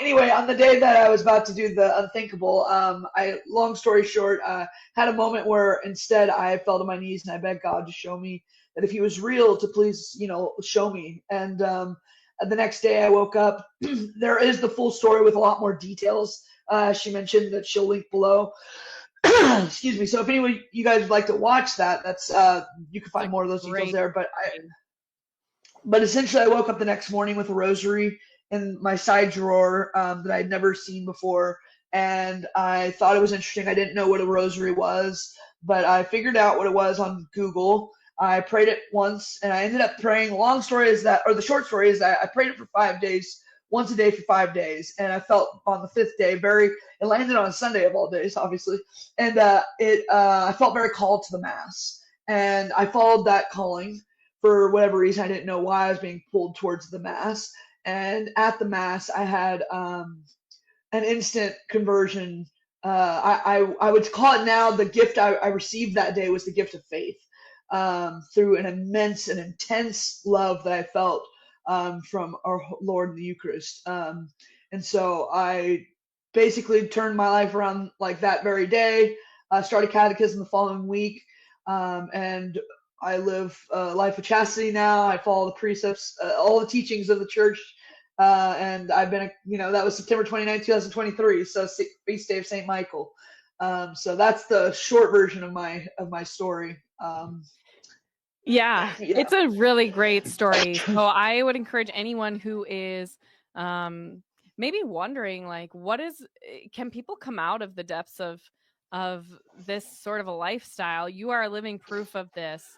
anyway, on the day that I was about to do the unthinkable, long story short, had a moment where instead I fell to my knees and I begged God to show me that if he was real, to please, show me. And the next day I woke up. There is the full story with a lot more details. She mentioned that she'll link below. Excuse me. So if anyone you guys would like to watch that, that's you can find more of those details there. But essentially, I woke up the next morning with a rosary in my side drawer that I'd never seen before, and I thought it was interesting. I didn't know what a rosary was, but I figured out what it was on Google. I prayed it once, and I ended up praying. Long story is that, or the short story is that I prayed it for 5 days, once a day for 5 days, and I felt on the fifth day it landed on a Sunday of all days, obviously, and I felt very called to the Mass, and I followed that calling. For whatever reason, I didn't know why I was being pulled towards the Mass. And at the Mass, I had an instant conversion. I would call it now the gift I received that day was the gift of faith through an immense and intense love that I felt from our Lord in the Eucharist. And so I basically turned my life around like that very day. Started catechism the following week. And I live a life of chastity now. I follow the precepts, all the teachings of the church. And I've been, that was September 29th, 2023. So feast day of St. Michael. So that's the short version of my story. Yeah, it's a really great story. So I would encourage anyone who is maybe wondering, like, can people come out of the depths of this sort of a lifestyle? You are living proof of this.